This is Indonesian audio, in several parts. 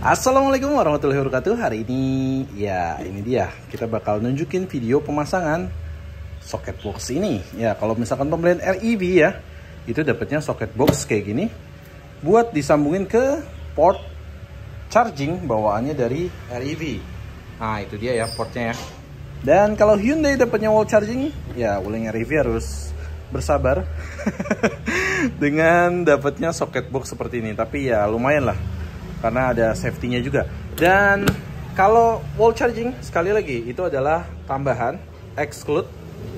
Assalamualaikum warahmatullahi wabarakatuh. Hari ini ya ini dia, kita bakal nunjukin video pemasangan socket box ini. Ya kalau misalkan pembelian REV ya, itu dapatnya socket box kayak gini buat disambungin ke port charging bawaannya dari REV. Nah itu dia ya portnya ya. Dan kalau Hyundai dapatnya wall charging, ya wuling REV harus bersabar dengan dapatnya socket box seperti ini. Tapi ya lumayan lah, karena ada safety-nya juga. Dan kalau wall charging, sekali lagi itu adalah tambahan exclude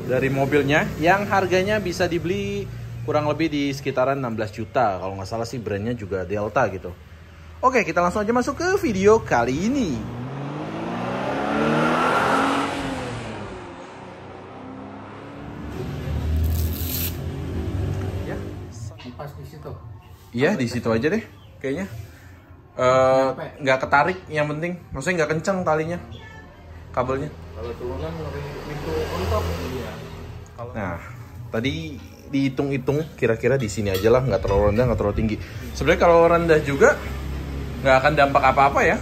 dari mobilnya yang harganya bisa dibeli kurang lebih di sekitaran 16 juta. Kalau nggak salah sih brandnya juga Delta gitu. Oke, kita langsung aja masuk ke video kali ini. Ya, pas di situ. iya di situ aja deh kayaknya. Nggak ketarik, yang penting maksudnya nggak kenceng talinya, kabelnya. Kalau turunan dari pintu untuk iya. Nah tadi dihitung-hitung kira-kira di sini aja lah, nggak terlalu rendah nggak terlalu tinggi. Sebenarnya kalau rendah juga nggak akan dampak apa-apa ya,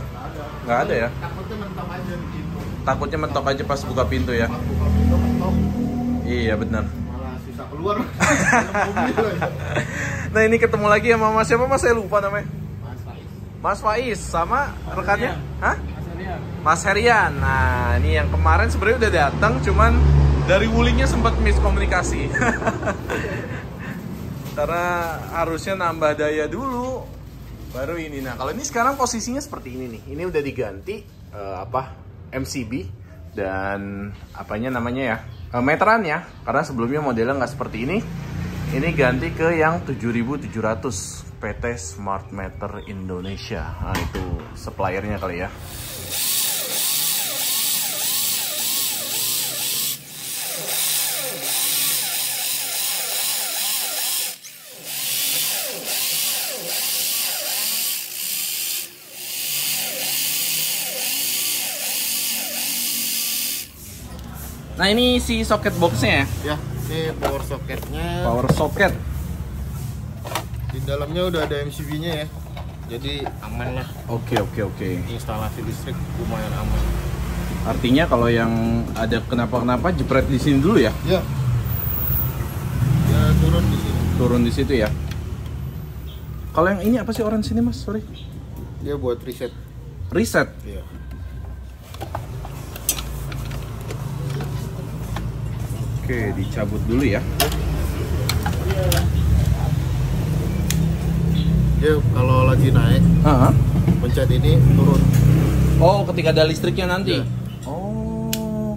nggak ada ya. Takutnya mentok aja di pintu. Takutnya mentok aja pas buka pintu ya. Pas buka pintu mentok, Iya benar. malah susah keluar. Nah ini ketemu lagi sama Mas siapa Mas, saya lupa namanya. Mas Faiz. Mas Faiz sama rekannya, hah? Mas Herian. Mas Herian. Nah ini yang kemarin sebenarnya udah datang, cuman dari wulingnya sempat miskomunikasi. Karena harusnya nambah daya dulu, baru ini. Nah kalau ini sekarang posisinya seperti ini nih. Ini udah diganti MCB dan apanya namanya ya, meteran ya. Karena sebelumnya modelnya nggak seperti ini. Ini ganti ke yang 7700 PT Smart Meter Indonesia. Nah itu suppliernya kali ya. Nah ini si socket boxnya ya. Ya, ini power socketnya. Power socket. Di dalamnya udah ada MCB-nya ya. Jadi aman lah. Oke. Instalasi listrik lumayan aman. Artinya kalau yang ada kenapa-kenapa jepret di sini dulu ya? Ya. Ya turun di sini. Turun di situ ya. Kalau yang ini apa sih orange sini Mas? Sorry. Dia buat reset. Reset. Iya. Oke, dicabut dulu ya. Dia kalau lagi naik, pencet ini turun. Oh, ketika ada listriknya nanti. Ya. Oh.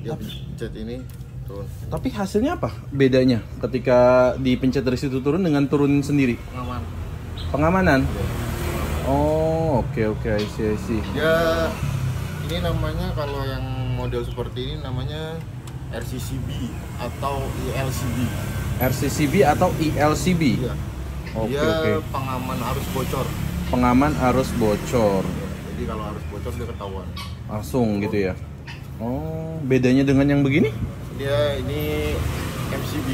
Dia pencet ini turun. Tapi hasilnya apa? Bedanya ketika dipencet dari situ turun dengan turunin sendiri? Aman. Pengamanan. Ya. Oh, oke, I see. Ya, ini namanya kalau yang model seperti ini namanya RCCB atau ELCB. RCCB atau ELCB. Iya. Oke. Pengaman arus bocor. Pengaman arus bocor. Ya, jadi kalau arus bocor dia ketahuan. Langsung gitu ya. Oh, bedanya dengan yang begini? Dia ini MCB.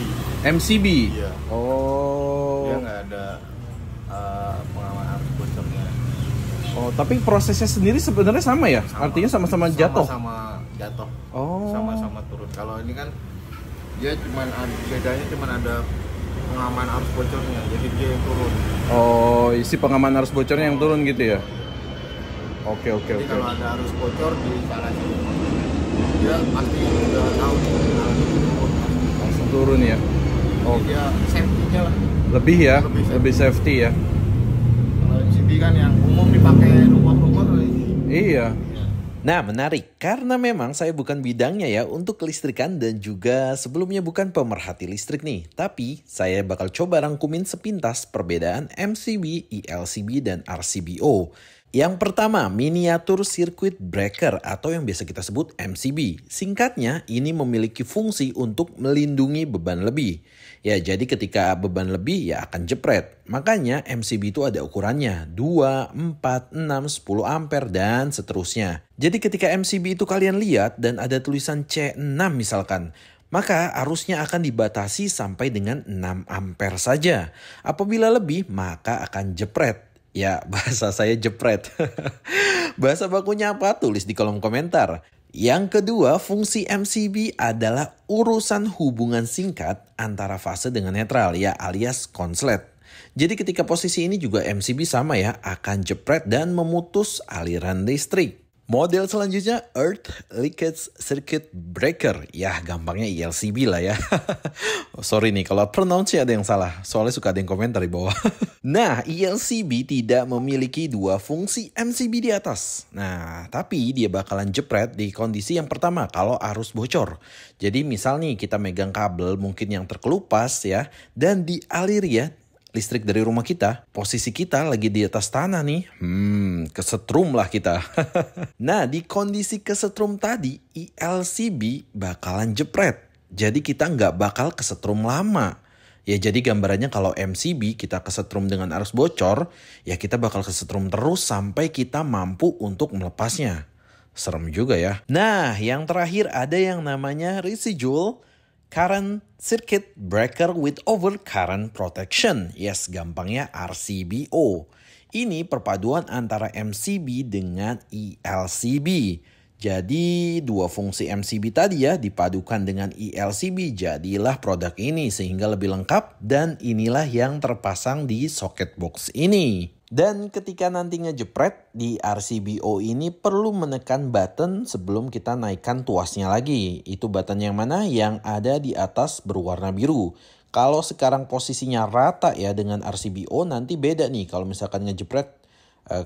MCB. Iya. Oh. Dia nggak ada pengaman arus bocornya. Oh, tapi prosesnya sendiri sebenarnya sama ya? Artinya sama-sama jatuh. Sama jatuh. Oh. Sama-sama turun. Kalau ini kan dia bedanya cuman ada pengaman arus bocornya, jadi dia yang turun. Oh, isi pengaman arus bocornya yang turun gitu ya? Oke. Jadi kalau ada arus bocor di instalasi, dia pasti udah tahu Langsung turun ya? Oh. Dia safety-nya lah. Lebih ya? Lebih Lebih safety ya? Kalau MCB kan yang umum dipakai rumah-rumah. Iya. Nah menarik, karena memang saya bukan bidangnya ya untuk kelistrikan dan juga sebelumnya bukan pemerhati listrik nih. Tapi saya bakal coba rangkumin sepintas perbedaan MCB, ELCB, dan RCBO. Yang pertama, miniatur circuit breaker atau yang biasa kita sebut MCB. Singkatnya, ini memiliki fungsi untuk melindungi beban lebih. Ya, jadi ketika beban lebih ya akan jepret. Makanya MCB itu ada ukurannya 2, 4, 6, 10 ampere dan seterusnya. Jadi ketika MCB itu kalian lihat dan ada tulisan C6 misalkan, maka arusnya akan dibatasi sampai dengan 6 ampere saja. Apabila lebih, maka akan jepret. Ya, bahasa saya jepret. Bahasa bakunya apa? Tulis di kolom komentar. Yang kedua, fungsi MCB adalah urusan hubungan singkat antara fase dengan netral, ya alias konslet. Jadi ketika posisi ini juga MCB sama ya, akan jepret dan memutus aliran listrik. Model selanjutnya Earth Leakage Circuit Breaker. Ya gampangnya ELCB lah ya. Sorry nih kalau pronounce ada yang salah. Soalnya suka ada yang komentar di bawah. Nah ELCB tidak memiliki dua fungsi MCB di atas. Nah tapi dia bakalan jepret di kondisi yang pertama kalau arus bocor. Jadi misal nih kita megang kabel mungkin yang terkelupas ya. Dan dialiri ya listrik dari rumah kita, posisi kita lagi di atas tanah nih. Kesetrum lah kita. Nah, di kondisi kesetrum tadi, ELCB bakalan jepret. Jadi kita nggak bakal kesetrum lama. Ya jadi gambarannya kalau MCB kita kesetrum dengan arus bocor, ya kita bakal kesetrum terus sampai kita mampu untuk melepasnya. Serem juga ya. Nah, yang terakhir ada yang namanya residual current circuit breaker with overcurrent protection. Yes, gampangnya RCBO. Ini perpaduan antara MCB dengan ELCB. Jadi dua fungsi MCB tadi ya dipadukan dengan ELCB. Jadilah produk ini sehingga lebih lengkap dan inilah yang terpasang di socket box ini. Dan ketika nantinya jepret di RCBO ini perlu menekan button sebelum kita naikkan tuasnya lagi. Itu button yang mana? Yang ada di atas berwarna biru. Kalau sekarang posisinya rata ya dengan RCBO nanti beda nih. Kalau misalkan ngejepret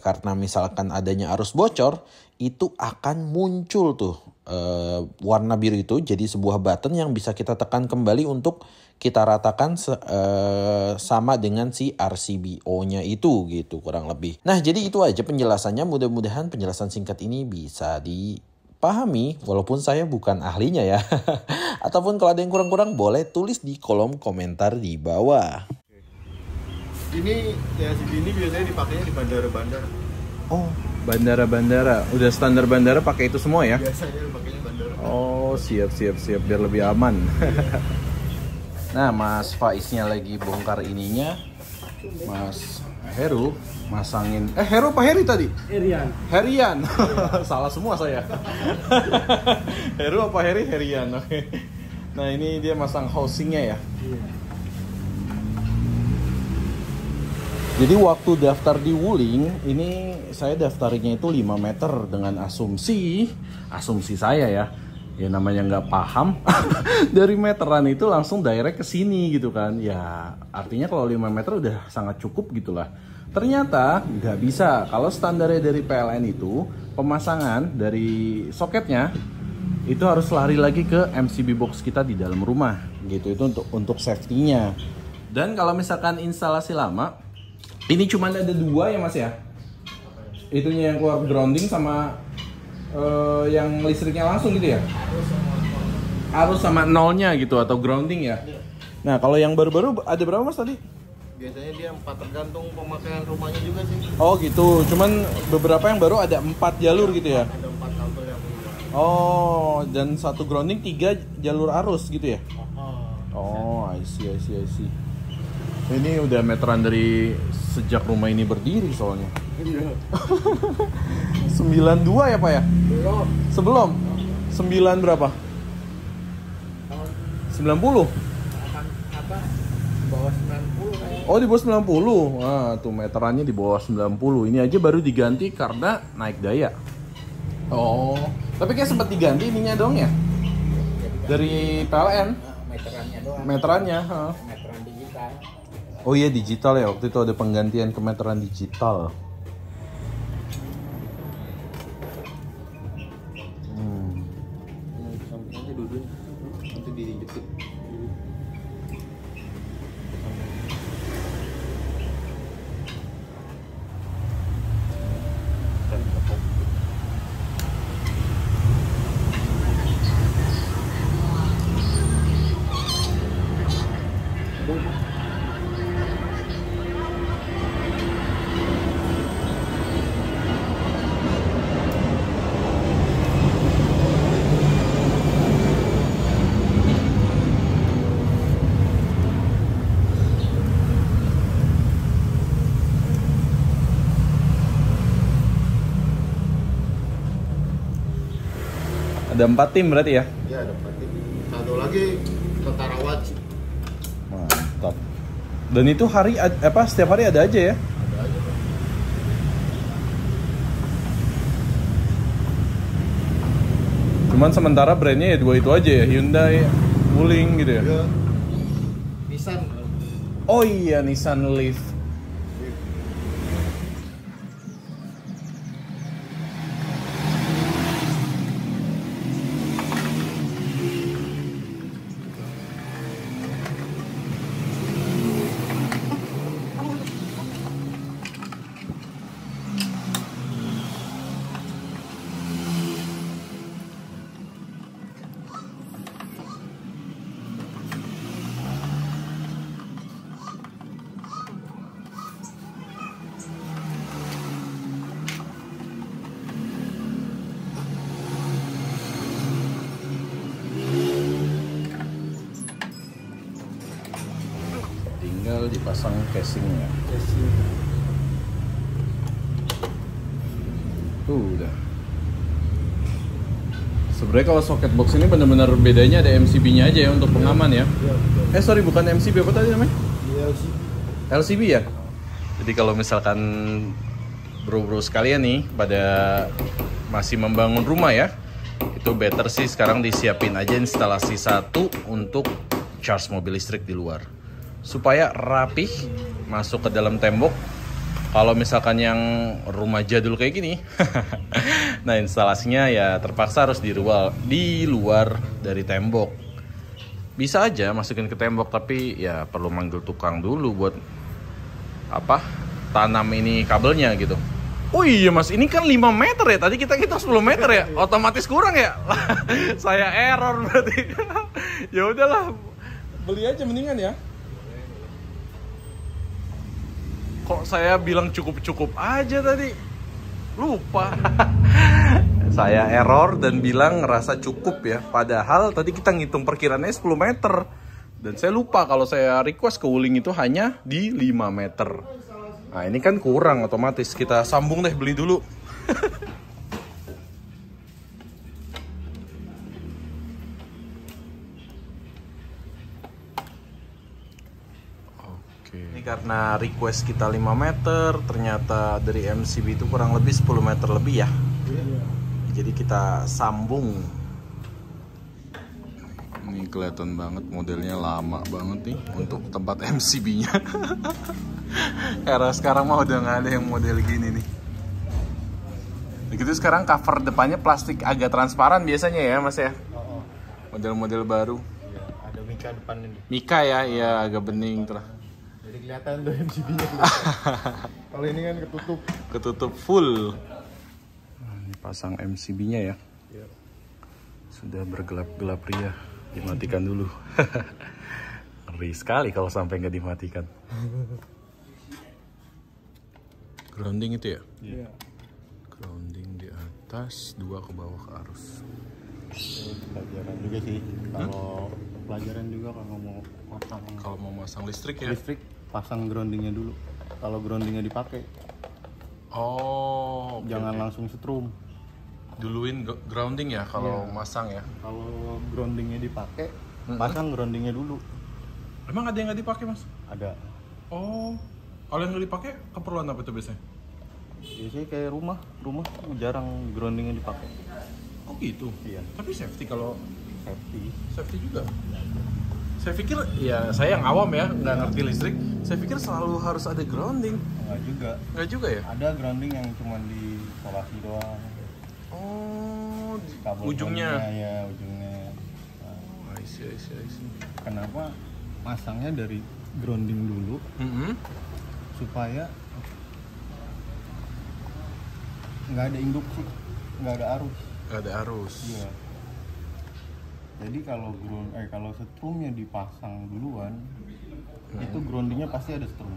karena misalkan adanya arus bocor itu akan muncul tuh warna biru itu jadi sebuah button yang bisa kita tekan kembali untuk kita ratakan sama dengan si RCBO-nya itu gitu kurang lebih. Nah jadi itu aja penjelasannya, mudah-mudahan penjelasan singkat ini bisa dipahami walaupun saya bukan ahlinya ya. Ataupun kalau ada yang kurang-kurang boleh tulis di kolom komentar di bawah. Ini ya segini biasanya dipakainya di bandara-bandara. Oh, bandara-bandara. Udah standar bandara pakai itu semua ya? Biasanya pakainya bandara. Oh, siap biar lebih aman. Nah, Mas Faiznya lagi bongkar ininya. Mas Heru masangin. Heru apa Heri tadi? Herian. Salah semua saya. Heru apa Heri? Herian. Oke. Nah, ini dia masang housingnya ya. Jadi waktu daftar di Wuling, ini saya daftarnya itu 5 meter dengan asumsi saya ya. Ya namanya nggak paham, dari meteran itu langsung direct ke sini gitu kan. Ya artinya kalau 5 meter udah sangat cukup gitulah. Ternyata nggak bisa. Kalau standarnya dari PLN itu, pemasangan dari soketnya itu harus lari lagi ke MCB box kita di dalam rumah gitu. Itu untuk safety-nya. Dan kalau misalkan instalasi lama, ini cuma ada 2 ya mas ya. Itunya yang keluar grounding sama yang listriknya langsung gitu ya. Arus sama nolnya gitu atau grounding ya. Nah kalau yang baru-baru ada berapa mas tadi? Biasanya dia 4 tergantung pemakaian rumahnya juga sih. Oh gitu. Cuman beberapa yang baru ada 4 jalur gitu ya. Ada 4 kabel yang berubah. Oh dan 1 grounding 3 jalur arus gitu ya. Oh I see. Ini udah meteran dari sejak rumah ini berdiri soalnya. 92 ya Pak ya? Sebelum? 9 berapa? 90? Bawah 90. Oh di bawah 90? Nah tuh meterannya di bawah 90. Ini aja baru diganti karena naik daya. Oh, tapi kayak sempat diganti ininya dong ya? Dari PLN? Meterannya doang. Meterannya? Meteran digital. Oh iya digital ya, waktu itu ada penggantian ke meteran digital. Nanti duduk, nanti dijepit. Ada 4 tim berarti ya? Ya ada 4 tim. Satu lagi tentara wajib. Mantap. Dan itu setiap hari ada aja ya? Ada aja Pak. Cuman sementara brandnya ya 2 itu aja ya, Hyundai, Wuling gitu ya? Ya. Nissan. Oh iya, Nissan Leaf. Tinggal dipasang casingnya. Udah. Sebenarnya kalau socket box ini benar-benar bedanya ada MCB-nya aja ya untuk pengaman ya. Sorry, bukan MCB, apa tadi namanya? LCB. LCB ya. Jadi kalau misalkan bro-bro sekalian nih pada masih membangun rumah ya, itu better sih sekarang disiapin aja instalasi satu untuk charge mobil listrik di luar. Supaya rapih masuk ke dalam tembok. Kalau misalkan yang rumah jadul kayak gini, nah instalasinya ya terpaksa harus di luar dari tembok. Bisa aja masukin ke tembok, tapi ya perlu manggil tukang dulu buat tanam ini kabelnya gitu. Oh iya mas, ini kan 5 meter ya, tadi kita 10 meter ya, otomatis kurang ya. Saya error berarti. Ya udahlah, beli aja mendingan ya. Kok saya bilang cukup-cukup aja tadi? Lupa. Saya error dan bilang ngerasa cukup ya. Padahal tadi kita ngitung perkiraannya 10 meter. Dan saya lupa kalau saya request ke Wuling itu hanya di 5 meter. Nah ini kan kurang otomatis. Kita sambung deh, beli dulu. Ini karena request kita 5 meter, ternyata dari MCB itu kurang lebih 10 meter lebih ya. Jadi kita sambung. Ini kelihatan banget modelnya lama banget nih untuk tempat MCB-nya. Era sekarang mah udah nggak ada yang model gini nih. Begitu sekarang cover depannya plastik agak transparan biasanya ya mas ya. Model-model baru. Ada Mika depan ini. Mika ya, iya agak bening terus. Jadi kelihatan tuh MCB-nya. Kalau ini kan Ketutup full. Nah, ini pasang MCB-nya ya. Sudah bergelap-gelap ria. Dimatikan dulu. Ngeri sekali kalau sampai nggak dimatikan. Grounding itu ya? Iya. Grounding di atas, 2 ke bawah ke arus. Pelajaran juga sih. Kalau pelajaran juga kalau mau masang listrik ya? Listrik pasang groundingnya dulu. Kalau groundingnya dipakai, jangan langsung setrum. Duluin grounding ya kalau masang ya? Kalau groundingnya dipakai, pasang groundingnya dulu. Emang ada yang nggak dipakai mas? Ada. Oh, kalau yang nggak dipakai keperluan apa itu biasanya? Biasanya kayak rumah jarang groundingnya dipakai. Oh gitu? Iya. Tapi safety kalau Safety juga. Saya pikir ya saya yang awam ya nggak ngerti listrik. Saya pikir selalu harus ada grounding. Nggak juga ya? Ada grounding yang cuma di isolasi doang. Oh, Kabel ujungnya. Ya ujungnya. I see. Kenapa masangnya dari grounding dulu? Supaya nggak ada induksi, nggak ada arus. Iya. Jadi kalau kalau setrumnya dipasang duluan, itu groundingnya pasti ada setrum.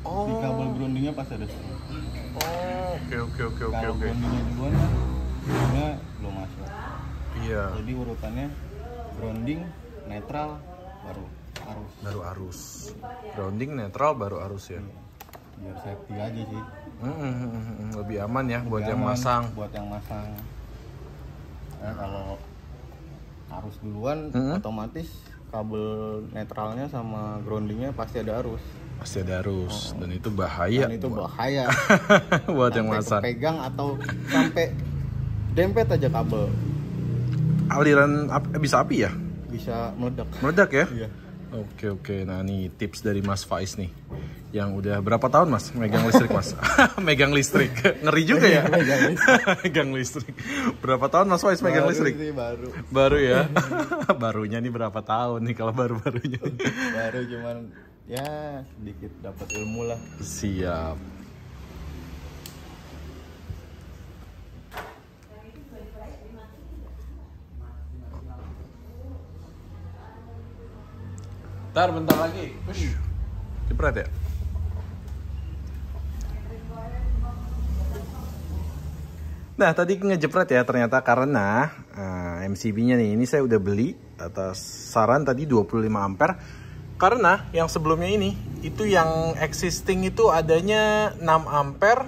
Di kabel groundingnya pasti ada setrum. Oke. Kalau groundingnya duluan, groundingnya belum masuk. Iya. Jadi urutannya grounding, netral, baru arus. Grounding, netral, baru arus ya. Biar safety aja sih. Lebih aman ya buat yang masang. Nah, kalau arus duluan otomatis kabel netralnya sama groundingnya pasti ada arus. Pasti ada arus, dan itu bahaya. Dan itu bahaya buat yang masang. Pegang atau sampai dempet aja kabel. Aliran bisa api ya? Bisa meledak. Meledak ya? Iya. Oke. Nah ini tips dari Mas Faiz nih. Yang udah berapa tahun Mas megang listrik Mas? Megang listrik. Ngeri juga ya? Megang listrik. Berapa tahun Mas Faiz megang listrik? Baru ya? Barunya nih berapa tahun nih kalau baru-barunya? Baru cuman ya sedikit dapat ilmu lah. Siap. Bentar lagi. Jepret ya? Nah tadi ngejepret ya ternyata karena MCB-nya nih ini saya udah beli atas saran tadi 25 ampere. Karena yang sebelumnya ini itu yang existing itu adanya 6 ampere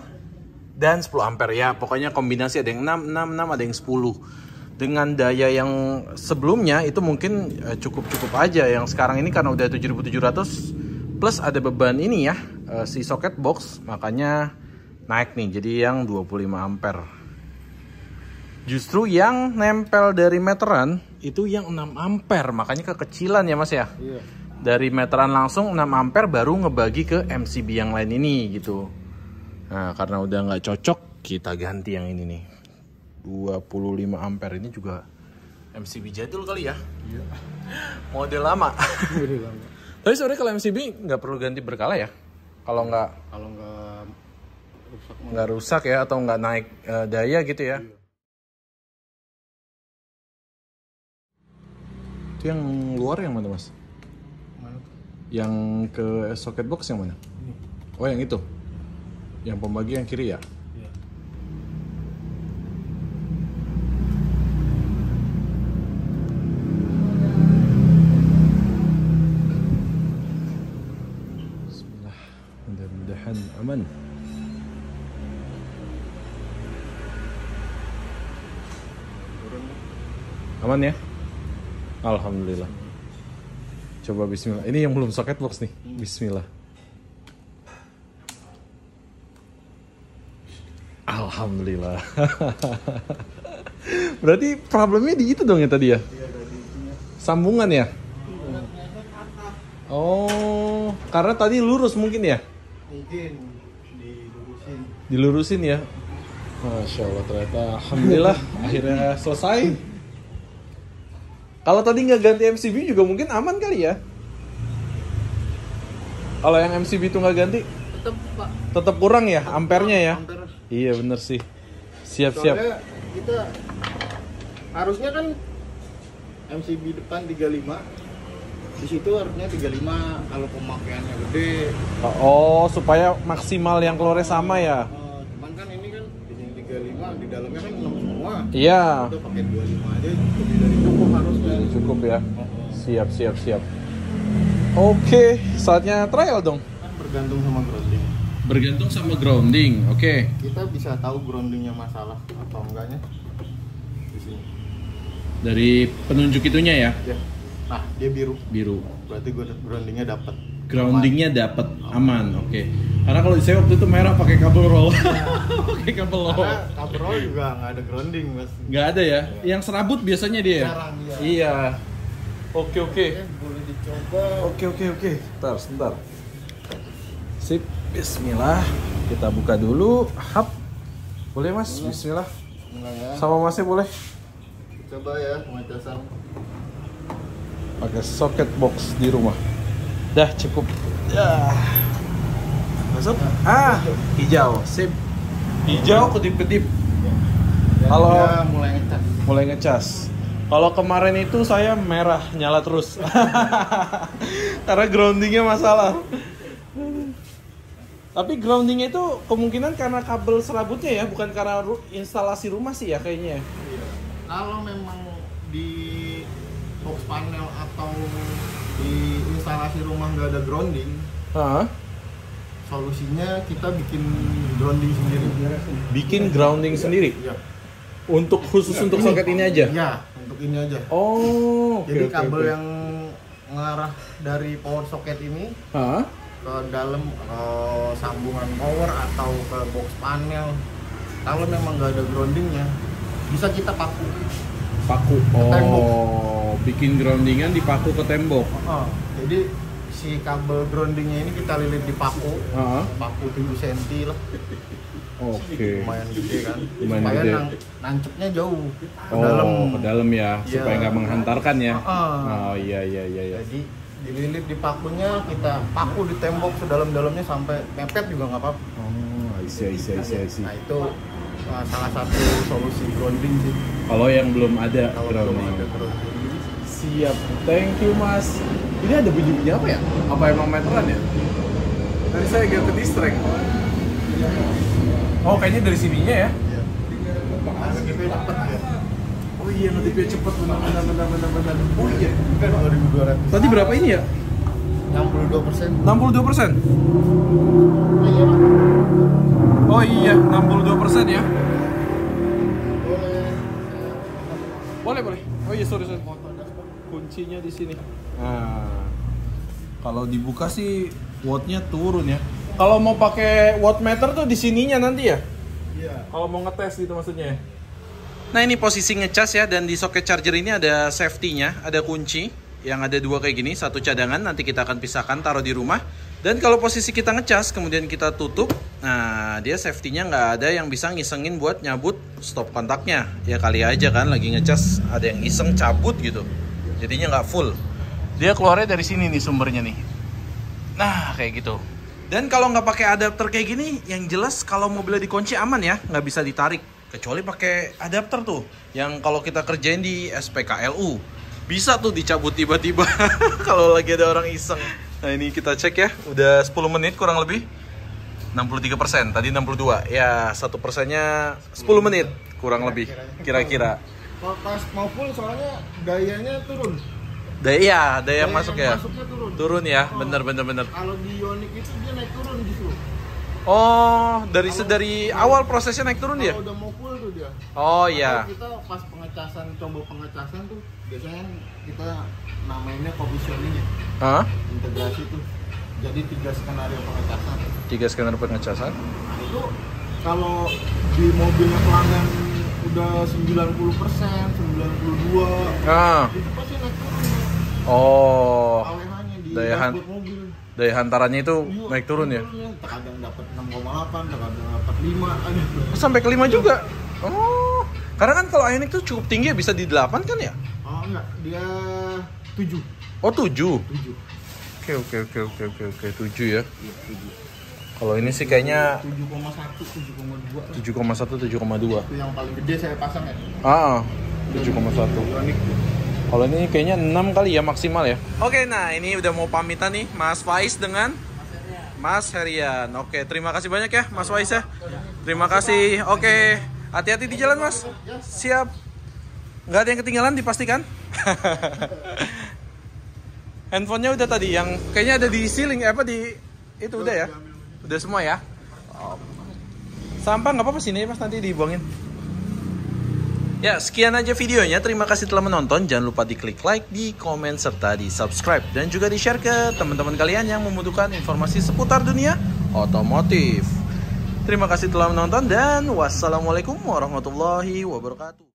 dan 10 ampere ya. Pokoknya kombinasi ada yang 6, ada yang 10. Dengan daya yang sebelumnya itu mungkin cukup aja. Yang sekarang ini karena udah 7700 plus ada beban ini ya, si socket box, makanya naik nih jadi yang 25 ampere. Justru yang nempel dari meteran itu yang 6 ampere, makanya kekecilan ya Mas ya. Iya. Dari meteran langsung 6 ampere baru ngebagi ke MCB yang lain ini gitu. Nah karena udah nggak cocok kita ganti yang ini nih. 25 ampere ini juga MCB jadul kali ya. Iya. Model lama. Tapi sebenarnya kalau MCB nggak perlu ganti berkala ya. Kalau nggak rusak. Nggak rusak ya atau nggak naik daya gitu ya. Iya. Itu yang luar yang mana Mas? Mana? Yang ke socket box yang mana? Ini. Oh yang itu. Yang pembagi yang kiri ya? Iya. Bismillah. Mudah-mudahan aman. Aman ya? Alhamdulillah. Coba bismillah. Ini yang belum socket box nih. Bismillah. Alhamdulillah. Berarti problemnya di itu dong ya tadi ya? Iya, tadi sambungan ya? Oh, karena tadi lurus mungkin ya? mungkin dilurusin. Dilurusin ya? Masya Allah ternyata. Alhamdulillah akhirnya selesai. Kalau tadi nggak ganti MCB juga mungkin aman kali ya? Kalau yang MCB itu nggak ganti? Tetap Pak. Tetap kurang ya ampernya ya? Ampere. Iya bener sih. Siap. Soalnya kita harusnya kan MCB depan 35. Di situ harusnya 35 kalau pemakaiannya gede. Oh, supaya maksimal yang keluarnya sama ya? Cuman kan ini kan di sini 35, di dalamnya kan 6 semua. Iya. Kita pakai 25 aja lebih dari cukup harusnya. Cukup ya? Siap. Oke, saatnya trial dong. Kan bergantung sama grounding. Bergantung sama grounding, oke. Kita bisa tahu groundingnya masalah atau enggaknya di sini. Dari penunjuk itunya ya? Ya. Nah, dia biru. Biru. Berarti groundingnya dapat. Groundingnya dapat aman, oke. Karena kalau saya waktu itu merah pakai kabel roll. Pakai kabel roll. Karena kabel roll juga nggak ada grounding, Mas. Nggak ada ya? Yang serabut biasanya dia. Jarang, iya. Iya. Oke. Boleh dicoba. Oke. Sebentar. Sip. Bismillah. Kita buka dulu. Hap. Boleh Mas? Bismillah. Ya. Sama Masnya boleh. Coba ya pengecasan. Pakai socket box di rumah. Dah cukup. Ya. Masuk. Hijau. Sip. Hijau kedip-kedip. Kalau mulai ngecas. Kalau kemarin itu saya merah nyala terus. Karena groundingnya masalah. Tapi groundingnya itu kemungkinan karena kabel serabutnya ya, bukan karena instalasi rumah sih ya kayaknya. Kalau memang di box panel atau di instalasi rumah nggak ada grounding, solusinya kita bikin grounding sendiri. Bikin grounding sendiri? Iya. Untuk khusus untuk soket ini aja? Iya, untuk ini aja. Oh, jadi kabel yang mengarah dari power socket ini ke dalam sambungan power atau ke box panel, kalau memang nggak ada groundingnya, bisa kita paku. Oh, bikin groundingan dipaku ke tembok. Jadi si kabel groundingnya ini kita lilit di paku, paku 7 cm lah. Oke. Lumayan gede kan. Lumayan supaya gede. Nancepnya jauh ke dalam. Ke dalam ya, Iya. supaya nggak menghantarkan ya. Oh iya. Jadi dililit di pakunya, kita paku di tembok sedalam-dalamnya sampai mepet juga nggak apa-apa. Oh, I see. Nah itu salah satu solusi grounding sih. Kalau yang belum ada Kalau grounding. belum ada grounding. Siap, thank you mas. Ini ada bunyi apa ya? Apa emang meteran ya? Tadi saya agak ke distract. Oh kayaknya dari sininya ya? Ngedipnya cepet ya. Oh iya ngedipnya cepet, benar. Oh iya. Kan 2.200. Tadi berapa ini ya? 62%. 62%? Iya Pak. Oh iya, 62% ya? Boleh. Oh iya, sorry. Kuncinya di sini. Nah, kalau dibuka sih wattnya turun ya. Kalau mau pakai wattmeter tuh di sininya nanti ya? Iya. Kalau mau ngetes gitu maksudnya. Nah ini posisi ngecas ya, dan di soket charger ini ada safety-nya, ada kunci yang ada 2 kayak gini, 1 cadangan, nanti kita akan pisahkan taruh di rumah. Dan kalau posisi kita ngecas kemudian kita tutup, nah dia safety-nya nggak ada yang bisa ngisengin buat nyabut stop kontaknya. Ya kali aja kan lagi ngecas ada yang iseng cabut gitu, jadinya nggak full. Dia keluarnya dari sini nih sumbernya nih. Nah kayak gitu. Dan kalau nggak pakai adapter kayak gini, yang jelas kalau mobilnya dikunci aman ya, nggak bisa ditarik. Kecuali pakai adapter tuh, yang kalau kita kerjain di SPKLU, bisa tuh dicabut tiba-tiba kalau lagi ada orang iseng. Nah ini kita cek ya, udah 10 menit kurang lebih. 63%, tadi 62. Ya 1%-nya 10 menit kurang lebih, kira-kira. Kalau pas mau full soalnya dayanya turun. Daya masuk ya? Masuknya turun. Turun ya, bener. Kalau di Ioniq itu dia naik turun justru. Oh, dari awal prosesnya naik turun dia? Kalau udah mau full tuh dia. Oh iya. Kita pas tombol pengecasan tuh biasanya kita namainnya positioning ya. Hah? Integrasi tuh. Jadi 3 skenario pengecasan. 3 skenario pengecasan. Nah, itu kalau di mobilnya pelanggan udah 90%, 92%, itu pasti naik turun. Oh. AWH-nya di Daya dashboard mobil. Daya hantarannya itu naik turun ya? Kadang dapat 6,8, kadang dapat 5 aja. Sampai ke 5 juga? Oh. Karena kan kalau Ioniq tuh cukup tinggi ya, bisa di 8 kan ya? Oh enggak, dia 7. Oh 7? 7. Oke, 7 ya? Iya, 7. Kalau ini sih kayaknya 7,1, 7,2. 7,1, 7,2. Itu yang paling gede saya pasang ya. 7,1. Ioniq. Kalau ini kayaknya 6 kali ya maksimal ya. Oke, nah ini udah mau pamitan nih Mas Faiz dengan Mas Herian. Oke, terima kasih banyak ya Mas Faiz ya. Terima kasih. Oke, hati-hati di jalan Mas. Siap. Nggak ada yang ketinggalan dipastikan. Handphonenya udah tadi, yang kayaknya ada di ceiling di itu udah ya. Udah semua ya. Sampah nggak apa-apa sini Mas, nanti dibuangin. Ya, sekian aja videonya. Terima kasih telah menonton. Jangan lupa diklik like, di komen, serta di subscribe. Dan juga di share ke teman-teman kalian yang membutuhkan informasi seputar dunia otomotif. Terima kasih telah menonton dan wassalamualaikum warahmatullahi wabarakatuh.